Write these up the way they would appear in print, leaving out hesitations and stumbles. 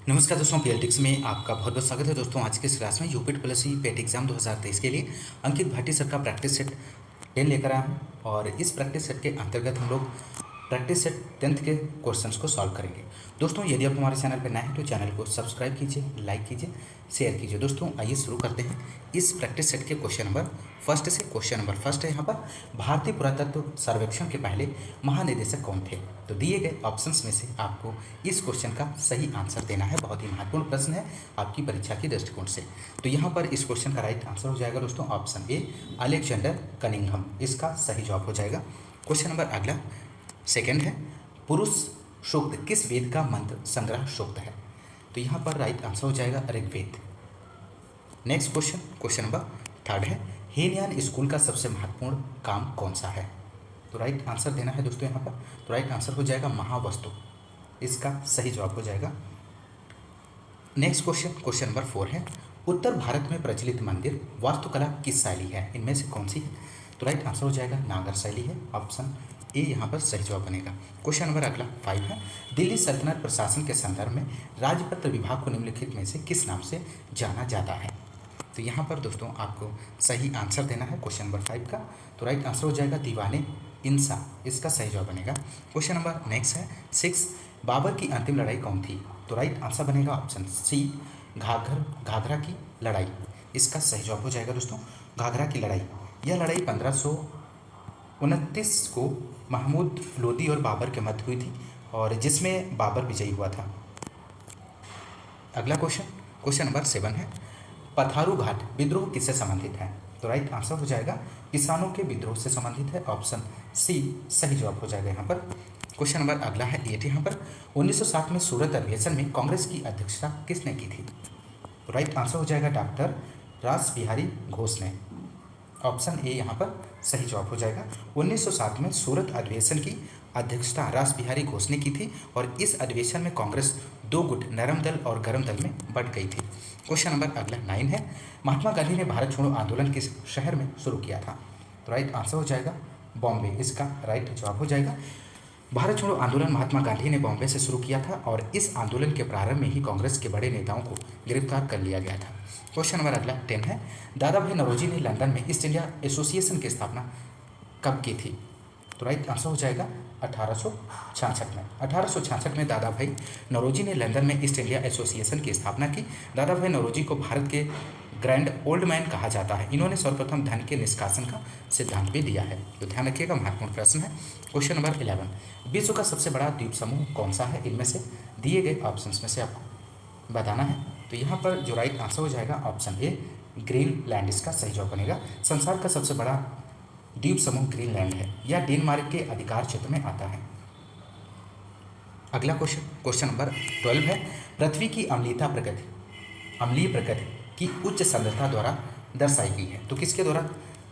नमस्कार दोस्तों, पीएलटिक्स में आपका बहुत बहुत स्वागत है। दोस्तों आज के इस क्लास में यूपीट प्लस ई पेट एग्जाम 2023 के लिए अंकित भाटी सर का प्रैक्टिस सेट 10 लेकर आया हूँ। और इस प्रैक्टिस सेट के अंतर्गत हम लोग प्रैक्टिस सेट 10th के क्वेश्चंस को सॉल्व करेंगे। दोस्तों यदि आप हमारे चैनल पर नए हैं तो चैनल को सब्सक्राइब कीजिए, लाइक कीजिए, शेयर कीजिए। दोस्तों आइए शुरू करते हैं इस प्रैक्टिस सेट के क्वेश्चन नंबर फर्स्ट से। क्वेश्चन नंबर फर्स्ट है यहाँ पर, भारतीय पुरातत्व सर्वेक्षण के पहले महानिदेशक कौन थे? तो दिए गए ऑप्शंस में से आपको इस क्वेश्चन का सही आंसर देना है। बहुत ही महत्वपूर्ण प्रश्न है आपकी परीक्षा के दृष्टिकोण से। तो यहाँ पर इस क्वेश्चन का राइट आंसर हो जाएगा दोस्तों ऑप्शन ए, अलेक्जेंडर कनिंघम, इसका सही जवाब हो जाएगा। क्वेश्चन नंबर अगला सेकंड है, पुरुष सूक्त किस वेद का मंत्र संग्रह सूक्त है? तो यहाँ पर राइट आंसर हो जाएगा Rigveda. Next question, question number third है, हीनयान स्कूल का सबसे महत्वपूर्ण काम कौन सा है? तो राइट आंसर देना है दोस्तों यहाँ पर। तो राइट आंसर हो जाएगा महावस्तु, इसका सही जवाब हो जाएगा। नेक्स्ट क्वेश्चन, क्वेश्चन नंबर 4 है, उत्तर भारत में प्रचलित मंदिर वास्तुकला किस शैली है? इनमें से कौन सी है? तो राइट आंसर हो जाएगा नागर शैली है, ऑप्शन ए यहाँ पर सही जवाब बनेगा। क्वेश्चन नंबर अगला 5 है, दिल्ली सल्तनत प्रशासन के संदर्भ में राजपत्र विभाग को निम्नलिखित में से किस नाम से जाना जाता है? तो यहाँ पर दोस्तों आपको सही आंसर देना है क्वेश्चन नंबर 5 का। तो राइट आंसर हो जाएगा दीवाने इंसा, इसका सही जवाब बनेगा। क्वेश्चन नंबर नेक्स्ट है 6, बाबर की अंतिम लड़ाई कौन थी? तो राइट आंसर बनेगा ऑप्शन सी, घाघरा की लड़ाई, इसका सही जवाब हो जाएगा दोस्तों घाघरा की लड़ाई। यह लड़ाई 1529 को महमूद लोदी और बाबर के मध्य हुई थी और जिसमें बाबर विजयी हुआ था। अगला क्वेश्चन, क्वेश्चन नंबर 7 है, पथारू घाट विद्रोह किससे संबंधित है? तो राइट आंसर हो जाएगा किसानों के विद्रोह से संबंधित है, ऑप्शन सी सही जवाब हो जाएगा यहाँ पर। क्वेश्चन नंबर अगला है 8 यहाँ पर, 1960 में सूरत अधिवेशन में कांग्रेस की अध्यक्षता किसने की थी? तो राइट आंसर हो जाएगा डॉक्टर रास बिहारी घोष ने, ऑप्शन ए यहाँ पर सही जवाब हो जाएगा। 1960 में सूरत अधिवेशन की अध्यक्षता रास बिहारी घोष ने की थी और इस अधिवेशन में कांग्रेस 2 गुट, नरम दल और गरम दल में बंट गई थी। क्वेश्चन नंबर अगला 9 है, महात्मा गांधी ने भारत छोड़ो आंदोलन किस शहर में शुरू किया था? तो राइट आंसर हो जाएगा बॉम्बे, इसका राइट जवाब हो जाएगा। भारत छोड़ो आंदोलन महात्मा गांधी ने बॉम्बे से शुरू किया था और इस आंदोलन के प्रारंभ में ही कांग्रेस के बड़े नेताओं को गिरफ्तार कर लिया गया था। क्वेश्चन नंबर अगला 10 है, दादा भाई नौरोजी ने लंदन में ईस्ट इंडिया एसोसिएशन की स्थापना कब की थी? तो राइट आंसर हो जाएगा 1866 में। 1866 में दादा भाई नौरोजी ने लंदन में ईस्ट इंडिया एसोसिएशन की स्थापना की। दादा भाई नौरोजी को भारत के ग्रैंड ओल्ड मैन कहा जाता है। इन्होंने सर्वप्रथम धन के निष्कासन का सिद्धांत भी दिया है। तो ध्यान रखिएगा, महत्वपूर्ण प्रश्न है। क्वेश्चन नंबर 11, विश्व का सबसे बड़ा द्वीप समूह कौन सा है? इनमें से दिए गए ऑप्शंस में से आपको बताना है। तो यहाँ पर जो राइट आंसर हो जाएगा ऑप्शन ए, ग्रीनलैंड, इसका सही जवाब बनेगा। संसार का सबसे बड़ा द्वीप समूह ग्रीनलैंड है, यह डेनमार्क के अधिकार क्षेत्र में आता है। अगला क्वेश्चन, क्वेश्चन नंबर 12 है, पृथ्वी की अम्लीय प्रकृति की उच्च सांद्रता द्वारा दर्शाई गई है। तो किसके द्वारा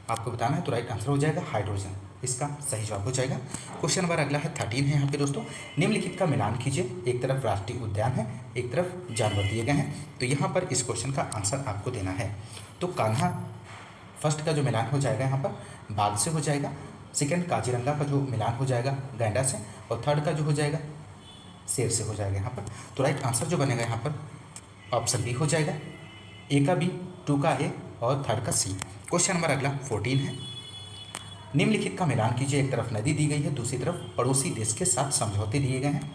आपको बताना है? तो राइट आंसर हो जाएगा हाइड्रोजन, इसका सही जवाब हो जाएगा। क्वेश्चन नंबर अगला है 13 है यहाँ पे दोस्तों, निम्नलिखित का मिलान कीजिए। एक तरफ राष्ट्रीय उद्यान है, एक तरफ जानवर दिए गए हैं। तो यहाँ पर इस क्वेश्चन का आंसर आपको देना है। तो कान्हा फर्स्ट का जो मिलान हो जाएगा यहाँ पर बाघ से हो जाएगा, सेकंड काजीरंगा का जो मिलान हो जाएगा गैंडा से, और थर्ड का जो हो जाएगा शेर से हो जाएगा यहाँ पर। तो राइट आंसर जो बनेगा यहाँ पर ऑप्शन बी हो जाएगा, ए का बी, 2 का ए और थर्ड का सी। क्वेश्चन नंबर अगला 14 है, निम्नलिखित का मिलान कीजिए। एक तरफ नदी दी गई है, दूसरी तरफ पड़ोसी देश के साथ समझौते दिए गए हैं।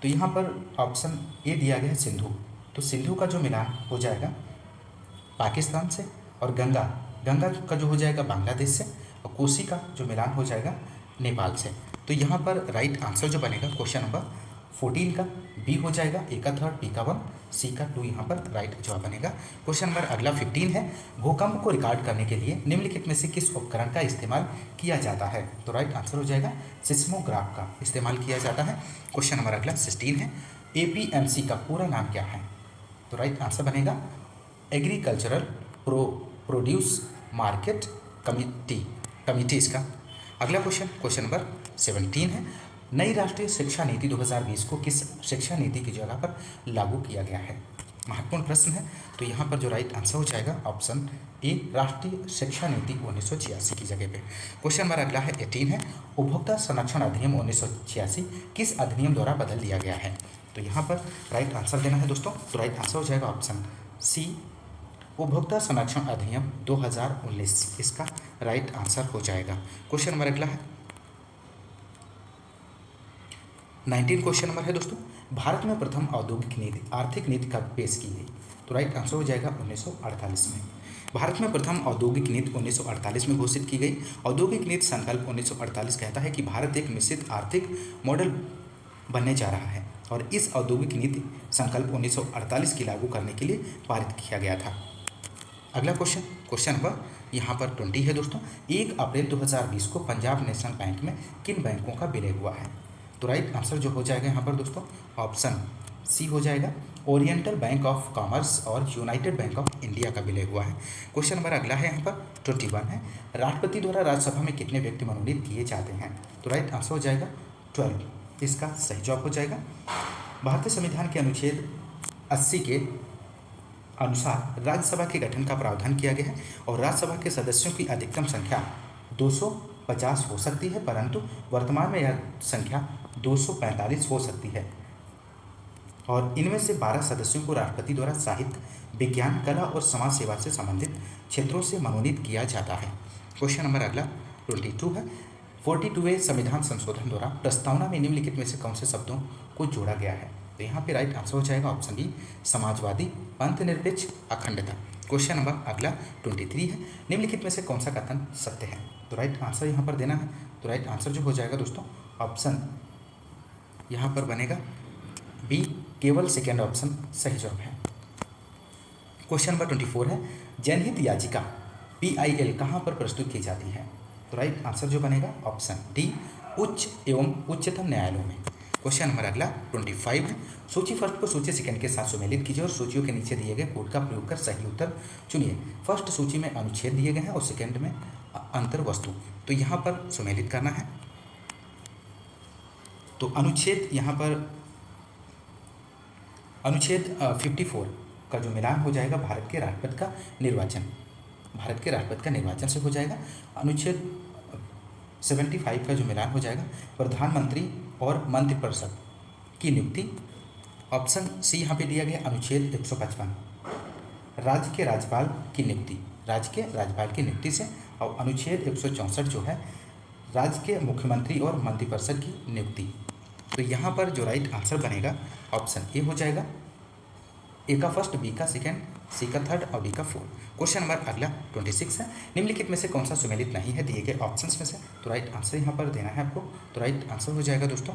तो यहाँ पर ऑप्शन ए दिया गया है सिंधु। तो सिंधु का जो मिलान हो जाएगा पाकिस्तान से, और गंगा का जो हो जाएगा बांग्लादेश से, और कोसी का जो मिलान हो जाएगा नेपाल से। तो यहाँ पर राइट आंसर जो बनेगा क्वेश्चन नंबर 14 का बी हो जाएगा, ए का 3, बी का 1, सी का 2 यहाँ पर राइट जवाब बनेगा। क्वेश्चन नंबर अगला 15 है, भूकंप को रिकॉर्ड करने के लिए निम्नलिखित में से किस उपकरण का इस्तेमाल किया जाता है? तो राइट आंसर हो जाएगा सिस्मोग्राफ का इस्तेमाल किया जाता है। क्वेश्चन नंबर अगला 16 है, एपीएमसी का पूरा नाम क्या है? तो राइट आंसर बनेगा एग्रीकल्चरल प्रोड्यूस मार्केट कमिटी इसका। अगला क्वेश्चन, क्वेश्चन नंबर 17 है, नई राष्ट्रीय शिक्षा नीति 2020 को किस शिक्षा नीति की जगह पर लागू किया गया है? महत्वपूर्ण प्रश्न है। तो यहाँ पर जो राइट आंसर हो जाएगा ऑप्शन ए, राष्ट्रीय शिक्षा नीति 1986 की जगह पे। क्वेश्चन नंबर अगला है 18 है, उपभोक्ता संरक्षण अधिनियम 1986 किस अधिनियम द्वारा बदल दिया गया है? तो यहाँ पर राइट आंसर देना है दोस्तों। तो राइट आंसर हो जाएगा ऑप्शन सी, उपभोक्ता संरक्षण अधिनियम 2019 इसका राइट आंसर हो जाएगा। क्वेश्चन नंबर अगला है 19 क्वेश्चन नंबर है दोस्तों, भारत में प्रथम औद्योगिक नीति आर्थिक नीति कब पेश की गई? तो राइट आंसर हो जाएगा 1948 में। भारत में प्रथम औद्योगिक नीति 1948 में घोषित की गई। औद्योगिक नीति संकल्प 1948 कहता है कि भारत एक मिश्रित आर्थिक मॉडल बनने जा रहा है और इस औद्योगिक नीति संकल्प 1948 की लागू करने के लिए पारित किया गया था। अगला क्वेश्चन नंबर यहाँ पर 20 है दोस्तों, 1 अप्रैल 2020 को पंजाब नेशनल बैंक में किन बैंकों का विलय हुआ है? तो राइट आंसर जो हो जाएगा यहाँ पर दोस्तों ऑप्शन सी हो जाएगा, ओरिएंटल बैंक ऑफ कॉमर्स और यूनाइटेड बैंक ऑफ इंडिया का विलय हुआ है। क्वेश्चन नंबर अगला है यहाँ पर 21 है, राष्ट्रपति द्वारा राज्यसभा में कितने व्यक्ति मनोनीत किए जाते हैं? तो राइट आंसर हो जाएगा 12, इसका सही जवाब हो जाएगा। भारतीय संविधान के अनुच्छेद 80 के अनुसार राज्यसभा के गठन का प्रावधान किया गया है और राज्यसभा के सदस्यों की अधिकतम संख्या 250 हो सकती है, परंतु वर्तमान में यह संख्या 245 हो सकती है और इनमें से 12 सदस्यों को राष्ट्रपति द्वारा साहित्य, विज्ञान, कला और समाज सेवा से संबंधित क्षेत्रों से मनोनीत किया जाता है। क्वेश्चन नंबर अगला 22 है, 42वें संविधान संशोधन द्वारा प्रस्तावना में निम्नलिखित में से कौन से शब्दों को जोड़ा गया है? तो यहाँ पे राइट आंसर हो जाएगा ऑप्शन डी, समाजवादी, पंथनिरपेक्ष, अखंडता। क्वेश्चन नंबर अगला 23 है, निम्नलिखित में से कौन सा कथन सत्य है? तो राइट आंसर यहाँ पर देना है। तो राइट आंसर जो हो जाएगा दोस्तों ऑप्शन यहाँ पर बनेगा बी, केवल सेकेंड ऑप्शन सही जवाब है। क्वेश्चन नंबर 24 है, जनहित याचिका PIL कहाँ पर प्रस्तुत की जाती है? तो राइट आंसर जो बनेगा ऑप्शन डी, उच्च एवं उच्चतम न्यायालयों में। क्वेश्चन नंबर अगला 25 है, सूची फर्स्ट को सूची सेकंड के साथ सुमेलित कीजिए और सूचियों के नीचे दिए गए कोड का प्रयोग कर सही उत्तर चुनिए। फर्स्ट सूची में अनुच्छेद दिए गए हैं और सेकंड में अंतर वस्तु। तो यहाँ पर सुमेलित करना है। तो अनुच्छेद यहाँ पर अनुच्छेद 54 का जो मिलान हो जाएगा भारत के राष्ट्रपति का निर्वाचन से हो जाएगा। अनुच्छेद 75 का जो मिलान हो जाएगा प्रधानमंत्री और मंत्रिपरिषद की नियुक्ति। ऑप्शन सी यहाँ पे दिया गया अनुच्छेद 155 राज्य के राज्यपाल की नियुक्ति से, और अनुच्छेद 164 जो है राज्य के मुख्यमंत्री और मंत्रिपरिषद की नियुक्ति। तो यहाँ पर जो राइट आंसर बनेगा ऑप्शन ए हो जाएगा, ए का फर्स्ट, बी का सेकेंड, सी का थर्ड और डी का फोर्थ। क्वेश्चन नंबर अगला 26 है, निम्नलिखित में से कौन सा सुमेलित नहीं है दिए गए ऑप्शंस में से? तो राइट आंसर यहाँ पर देना है आपको। तो राइट आंसर हो जाएगा दोस्तों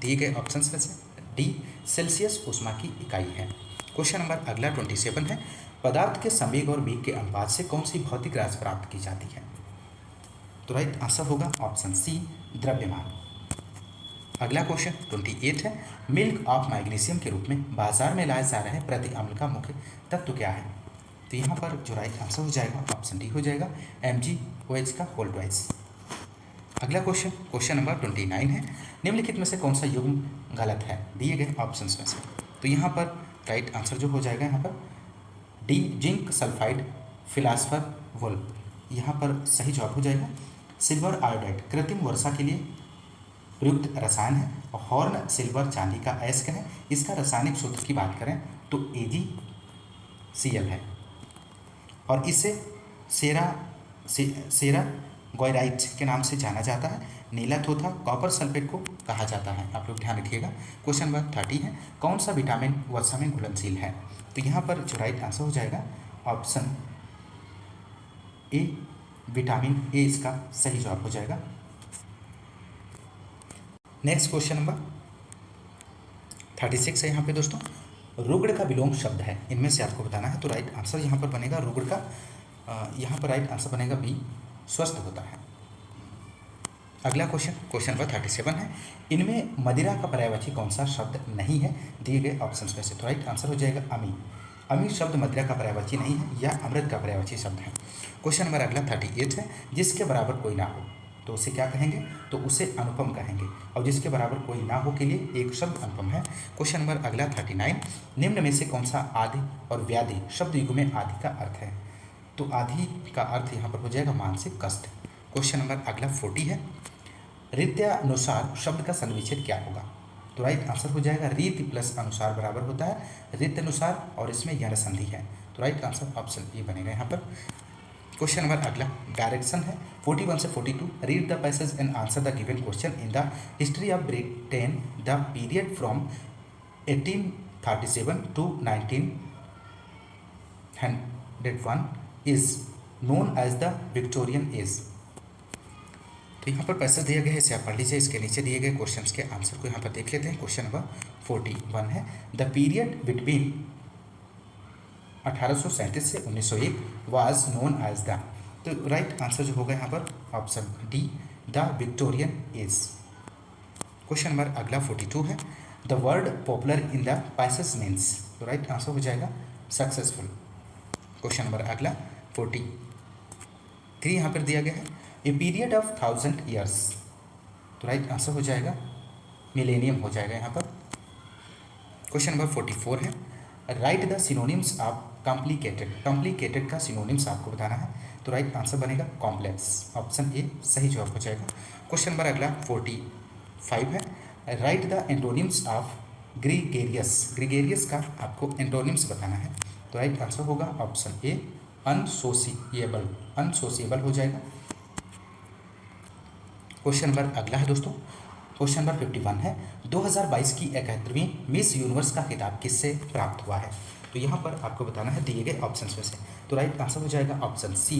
दिए गए ऑप्शंस में से डी, सेल्सियस ऊष्मा की इकाई है। क्वेश्चन नंबर अगला 27 है, पदार्थ के संवेग और वेग के अनुपात से कौन सी भौतिक राशि प्राप्त की जाती है? तो राइट आंसर होगा ऑप्शन सी, द्रव्यमान। अगला क्वेश्चन 28 है, मिल्क ऑफ मैग्नीशियम के रूप में बाजार में लाए जा रहे प्रति अम्ल का मुख्य तत्व क्या है? तो यहाँ पर जो राइट आंसर हो जाएगा ऑप्शन डी हो जाएगा, MgOH का होल ट्वाइस। अगला क्वेश्चन नंबर 29 है, निम्नलिखित में से कौन सा युग्म गलत है दिए गए ऑप्शंस में से? तो यहाँ पर राइट आंसर जो हो जाएगा यहाँ पर D, zinc sulphide philosopher Wolf, यहाँ पर सही जवाब हो जाएगा। सिल्वर आयोडाइड कृत्रिम वर्षा के लिए प्रयुक्त रसायन है और हॉर्न सिल्वर चांदी का अयस्क है। इसका रासायनिक सूत्र की बात करें तो AgCl है और इसे सेरा गोयराइट के नाम से जाना जाता है। नीला तथा कॉपर सल्फेट को कहा जाता है, आप लोग ध्यान रखिएगा। क्वेश्चन नंबर 30 है, कौन सा विटामिन वर्षा में घुलनशील है? तो यहाँ पर जो राइट आंसर हो जाएगा ऑप्शन ए, विटामिन ए इसका सही जवाब हो जाएगा। नेक्स्ट क्वेश्चन नंबर 36 है यहाँ पे दोस्तों, रुग्ण का विलोम शब्द है, इनमें से आपको बताना है। तो राइट आंसर यहाँ पर बनेगा रुग्ण का, यहाँ पर राइट आंसर बनेगा बी, स्वस्थ होता है। अगला क्वेश्चन नंबर 37 है, इनमें मदिरा का पर्यायवाची कौन सा शब्द नहीं है दिए गए ऑप्शंस में से? तो राइट आंसर हो जाएगा अमी शब्द मदिरा का पर्यायवाची नहीं है या अमृत का पर्यायवाची शब्द है। क्वेश्चन नंबर अगला 38 है, जिसके बराबर कोई ना हो तो उसे क्या कहेंगे, तो उसे अनुपम कहेंगे। और जिसके बराबर कोई ना हो के लिए एक शब्द अनुपम है। क्वेश्चन नंबर अगला 39, निम्न में से कौन सा आदि और व्याधि शब्द युग में आदि का अर्थ है। तो आदि का अर्थ यहाँ पर हो जाएगा मानसिक कष्ट। क्वेश्चन नंबर अगला 40 है, रीत्यानुसार शब्द का संविच्छेद क्या होगा। तो राइट आंसर हो जाएगा रीति प्लस अनुसार बराबर होता है रीत्यनुसार, और इसमें यह संधि है। तो राइट आंसर ऑप्शन ए बनेगा यहाँ पर। क्वेश्चन नंबर अगला डायरेक्शन है 41 से 42, read the passage and answer the given question in the history of Britain the period from 1837 to 1901 is known as the Victorian age. तो यहाँ पर पैसेज दिया गया है, इसे आप पढ़ लीजिए। इसके नीचे दिए गए क्वेश्चंस के आंसर को यहाँ पर देख लेते हैं। क्वेश्चन नंबर 41 है, द पीरियड बिटवीन 1837 से 1901 वाज नोन एज द। तो राइट आंसर जो होगा यहाँ पर option D, the Victorian as. Question number अगला 42 है, the word popular in the passage means. तो राइट आंसर हो जाएगा सक्सेसफुल। क्वेश्चन नंबर अगला 43 यहाँ पर दिया गया है, ए पीरियड ऑफ 1000 ईयर्स। तो राइट आंसर हो जाएगा मिलेनियम हो जाएगा यहाँ पर। क्वेश्चन नंबर 44 है, right the synonyms of complicated. Complicated का सिनोनिम्स आपको बताना है। तो राइट आंसर बनेगा कॉम्प्लेक्स, ऑप्शन ए सही जवाब हो जाएगा। क्वेश्चन नंबर अगला 45 है, right the antonyms of gregarious. Gregarious का आपको एंटोनिम्स बताना है। तो राइट आंसर होगा ऑप्शन ए अनसोसिएबल, अनसोसिएबल हो जाएगा। क्वेश्चन नंबर अगला है दोस्तों, क्वेश्चन नंबर 51 है, 2022 की 71वीं मिस यूनिवर्स का खिताब किससे प्राप्त हुआ है। तो यहाँ पर आपको बताना है दिए गए ऑप्शंस में से। तो राइट आंसर हो जाएगा ऑप्शन सी,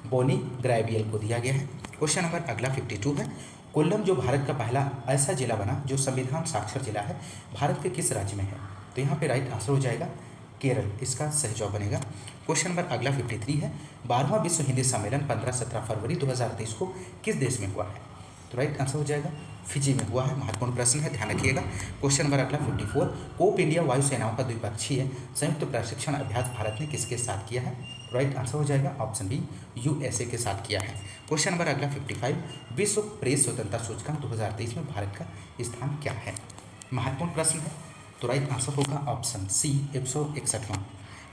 बोनी ग्रैबियल को दिया गया है। क्वेश्चन नंबर अगला 52 है, कोल्लम जो भारत का पहला ऐसा जिला बना जो संविधान साक्षर जिला है, भारत के किस राज्य में है। तो यहाँ पर राइट आंसर हो जाएगा केरल, इसका सही जवाब बनेगा। क्वेश्चन नंबर अगला 53 है, 12वां विश्व हिंदी सम्मेलन 15-17 फरवरी 2023 को किस देश में हुआ है। तो राइट आंसर हो जाएगा फिजी में हुआ है। महत्वपूर्ण प्रश्न है, ध्यान रखिएगा। क्वेश्चन नंबर अगला 54, कोप इंडिया वायुसेनाओं का द्विपक्षीय संयुक्त प्रशिक्षण अभ्यास भारत ने किसके साथ किया है। राइट आंसर हो जाएगा ऑप्शन बी, यूएसए के साथ किया है। क्वेश्चन नंबर अगला 55, विश्व प्रेस स्वतंत्रता सूचकांक 2023 में भारत का स्थान क्या है। महत्वपूर्ण प्रश्न है। तो राइट आंसर होगा ऑप्शन सी, 161वां।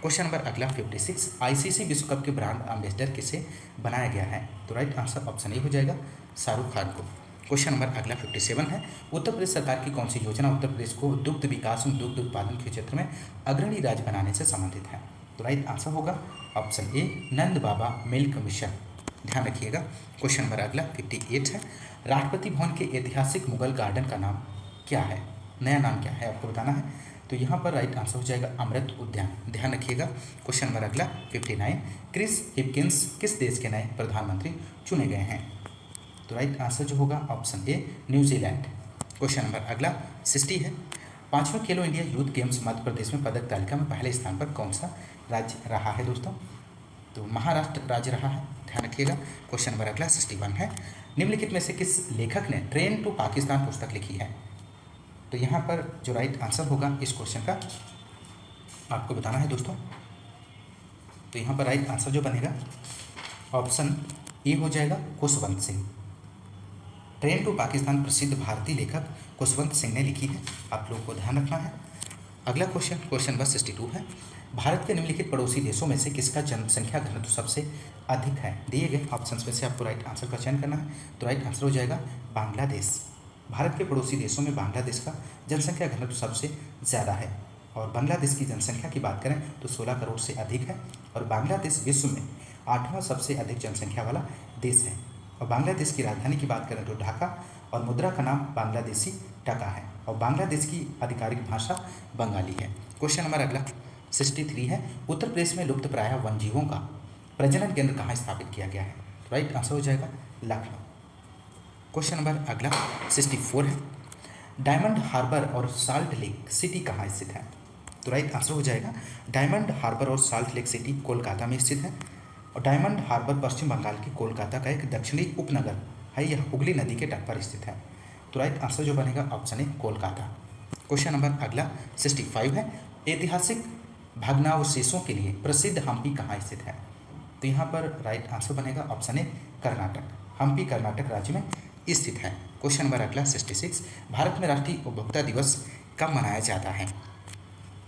क्वेश्चन नंबर अगला 56, आईसीसी विश्व कप के ब्रांड एम्बेसडर किसे बनाया गया है। तो राइट आंसर ऑप्शन ए हो जाएगा शाहरुख खान को। क्वेश्चन नंबर अगला 57 है, उत्तर प्रदेश सरकार की कौन सी योजना उत्तर प्रदेश को दुग्ध विकास और दुग्ध उत्पादन के क्षेत्र में अग्रणी राज्य बनाने से संबंधित है। तो राइट आंसर होगा option A, Nand Baba milk mission, ध्यान रखिएगा। क्वेश्चन नंबर अगला 58 है, राष्ट्रपति भवन के ऐतिहासिक मुगल गार्डन का नाम क्या है, नया नाम क्या है आपको बताना है। तो यहाँ पर राइट आंसर हो जाएगा अमृत उद्यान, ध्यान रखिएगा। क्वेश्चन नंबर अगला 59, क्रिस हिपकिंस किस देश के नए प्रधानमंत्री चुने गए हैं। तो राइट आंसर जो होगा option A, New Zealand. Question number अगला 60 है, 5वें खेलो India youth games Madhya Pradesh में पदक तालिका में पहले स्थान पर कौन सा राज्य रहा है दोस्तों। तो महाराष्ट्र राज्य रहा है, ध्यान रखिएगा। क्वेश्चन नंबर अगला 61 है, निम्नलिखित में से किस लेखक ने ट्रेन टू पाकिस्तान पुस्तक लिखी है। तो यहाँ पर जो राइट आंसर होगा इस क्वेश्चन का आपको बताना है दोस्तों। तो यहाँ पर राइट आंसर जो बनेगा ऑप्शन ए हो जाएगा खुशवंत सिंह। ट्रेन टू पाकिस्तान प्रसिद्ध भारतीय लेखक खुशवंत सिंह ने लिखी है, आप लोगों को ध्यान रखना है। अगला क्वेश्चन, क्वेश्चन नंबर 62 है, भारत के निम्नलिखित पड़ोसी देशों में से किसका जनसंख्या घनत्व सबसे अधिक है। दिए गए ऑप्शंस में से आपको राइट आंसर का चयन करना है। तो राइट आंसर हो जाएगा बांग्लादेश। भारत के पड़ोसी देशों में बांग्लादेश का जनसंख्या घनत्व सबसे ज़्यादा है, और बांग्लादेश की जनसंख्या की बात करें तो 16 करोड़ से अधिक है, और बांग्लादेश विश्व में 8वां सबसे अधिक जनसंख्या वाला देश है। और बांग्लादेश की राजधानी की बात करें तो ढाका, और मुद्रा का नाम बांग्लादेशी टका है, और बांग्लादेश की आधिकारिक भाषा बंगाली है। क्वेश्चन नंबर अगला 63 है, उत्तर प्रदेश में लुप्त प्राय वन्यजीवों का प्रजनन केंद्र कहाँ स्थापित किया गया है। राइट आंसर हो जाएगा लखनऊ। क्वेश्चन नंबर अगला 64 है, डायमंड हार्बर और साल्ट लेक सिटी कहाँ स्थित है। तो राइट आंसर हो जाएगा डायमंड हार्बर और साल्ट लेक सिटी कोलकाता में स्थित है, और डायमंड हार्बर पश्चिम बंगाल के कोलकाता का एक दक्षिणी उपनगर है, यह हुगली नदी के तट पर स्थित है। तो राइट आंसर जो बनेगा option A, Kolkata. Question number अगला 65 है, ऐतिहासिक भग्नावशेषों के लिए प्रसिद्ध हम्पी कहाँ स्थित है। तो यहाँ पर राइट आंसर बनेगा ऑप्शन ए, कर्नाटक। हम्पी कर्नाटक राज्य में स्थित है। क्वेश्चन नंबर अगला 66, भारत में राष्ट्रीय उपभोक्ता दिवस कब मनाया जाता है?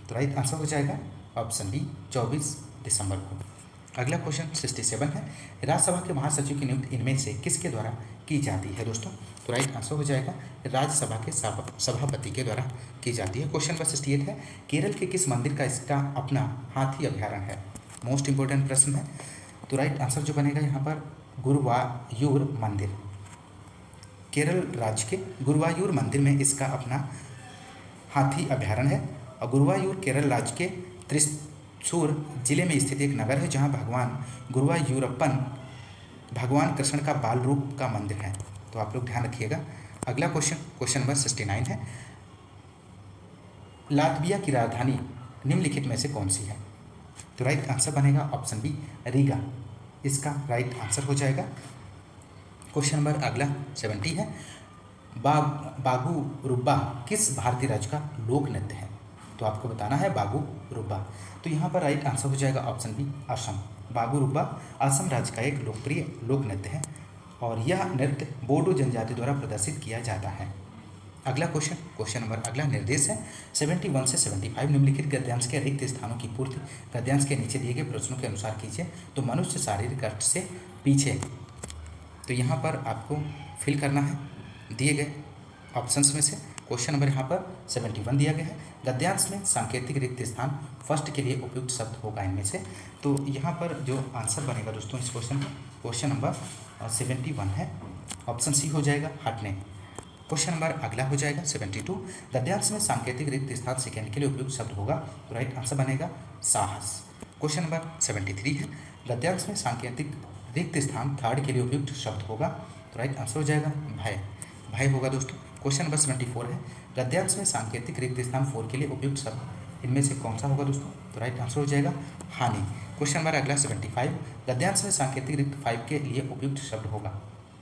तो राइट आंसर हो जाएगा ऑप्शन बी 24 दिसंबर को। अगला क्वेश्चन 67 है, राज्यसभा के महासचिव की नियुक्ति इनमें से किसके द्वारा की जाती है दोस्तों? तो राइट आंसर हो जाएगा राज्यसभा के सभापति के द्वारा की जाती है। क्वेश्चन नंबर 68 है, केरल के किस मंदिर का इसका अपना हाथी अभ्यारण्य है? मोस्ट इंपोर्टेंट प्रश्न है। तो राइट आंसर जो बनेगा यहाँ पर गुरुवायूर मंदिर, केरल राज्य के गुरुवायूर मंदिर में इसका अपना हाथी अभ्यारण्य है। और गुरुवायूर केरल राज्य के त्रिशूर जिले में स्थित एक नगर है जहाँ भगवान गुरुवायूरप्पन भगवान कृष्ण का बाल रूप का मंदिर है। तो आप लोग ध्यान रखिएगा। अगला क्वेश्चन नंबर 69 है, लातविया की राजधानी निम्नलिखित में से कौन सी है? तो राइट आंसर बनेगा ऑप्शन बी रीगा, इसका राइट आंसर हो जाएगा। क्वेश्चन नंबर अगला 70 है, बागू रुब्बा किस भारतीय राज्य का लोक नृत्य है? तो आपको बताना है बागू रुब्बा। तो यहाँ पर राइट आंसर हो जाएगा ऑप्शन बी असम। बागू रुब्बा असम राज्य का एक लोकप्रिय लोक नृत्य है और यह नृत्य बोडो जनजाति द्वारा प्रदर्शित किया जाता है। अगला क्वेश्चन नंबर अगला निर्देश है 71 से 75 निम्नलिखित गद्यांश के रिक्त स्थानों की पूर्ति गद्यांश के नीचे दिए गए प्रश्नों के अनुसार कीजिए। तो मनुष्य शारीरिक कष्ट से पीछे, तो यहाँ पर आपको फिल करना है दिए गए ऑप्शंस में से। क्वेश्चन नंबर यहाँ पर 71 दिया गया है, गद्यांश में सांकेतिक रिक्त स्थान फर्स्ट के लिए उपयुक्त शब्द होगा इनमें से। तो यहाँ पर जो आंसर बनेगा दोस्तों इस क्वेश्चन का, क्वेश्चन नंबर 71 है, ऑप्शन सी हो जाएगा हटने। क्वेश्चन नंबर अगला हो जाएगा 72, गद्यांश में सांकेतिक रिक्त स्थान सेकेंड के लिए उपयुक्त शब्द होगा। तो राइट आंसर बनेगा साहस। क्वेश्चन नंबर 73 है, गद्यांश में सांकेतिक रिक्त स्थान थर्ड के लिए उपयुक्त शब्द होगा। तो राइट आंसर हो जाएगा भय, भय होगा दोस्तों। क्वेश्चन नंबर 74 है, गद्यांश में सांकेतिक रिक्त स्थान फोर के लिए उपयुक्त शब्द इनमें से कौन सा होगा दोस्तों? तो राइट आंसर हो जाएगा हानि। क्वेश्चन नंबर अगला 75, गद्यांश में सांकेतिक रिक्त 5 के लिए उपयुक्त शब्द होगा।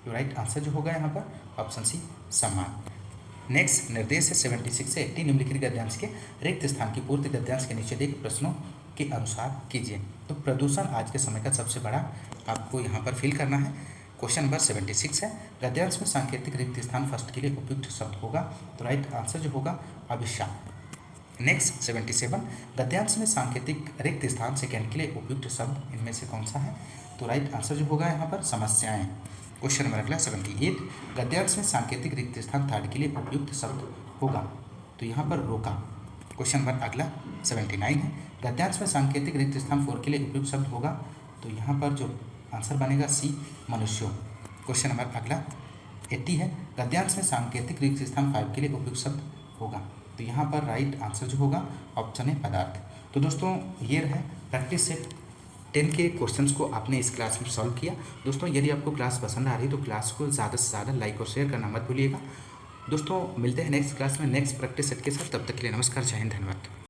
तो राइट आंसर जो होगा यहाँ पर ऑप्शन सी सम्मान। नेक्स्ट निर्देश है 76 से 80 निम्नलिखित गद्यांश के रिक्त स्थान की पूर्ति गद्यांश के नीचे दिए प्रश्नों के अनुसार कीजिए। तो प्रदूषण आज के समय का सबसे बड़ा आपको यहाँ पर फिल करना है। क्वेश्चन नंबर 76 है, गद्यांश में सांकेतिक रिक्त स्थान फर्स्ट के लिए उपयुक्त शब्द होगा। तो राइट आंसर जो होगा अभिशाप। नेक्स्ट 77, गद्यांश में सांकेतिक रिक्त स्थान सेकेंड के लिए उपयुक्त शब्द इनमें से कौन सा है? तो राइट आंसर जो होगा यहाँ पर समस्याएं। क्वेश्चन नंबर अगला 78, गद्यांश में सांकेतिक रिक्त स्थान थर्ड के लिए उपयुक्त शब्द होगा। तो यहाँ पर रोका। क्वेश्चन नंबर अगला 79 है, गद्यांश में सांकेतिक रिक्त स्थान फोर के लिए उपयुक्त शब्द होगा। तो यहाँ पर जो आंसर बनेगा सी मनुष्यों। क्वेश्चन नंबर अगला 80 है, गद्यांश में सांकेतिक रिक्त स्थान 5 के लिए उपयुक्त शब्द होगा। तो यहाँ पर राइट आंसर जो होगा ऑप्शन है पदार्थ। तो दोस्तों ये रहे प्रैक्टिस सेट 10 के क्वेश्चंस को आपने इस क्लास में सॉल्व किया। दोस्तों यदि आपको क्लास पसंद आ रही है तो क्लास को ज़्यादा से ज़्यादा लाइक और शेयर करना मत भूलिएगा। दोस्तों मिलते हैं नेक्स्ट क्लास में नेक्स्ट प्रैक्टिस सेट के साथ, तब तक के लिए नमस्कार, जय हिंद, धन्यवाद।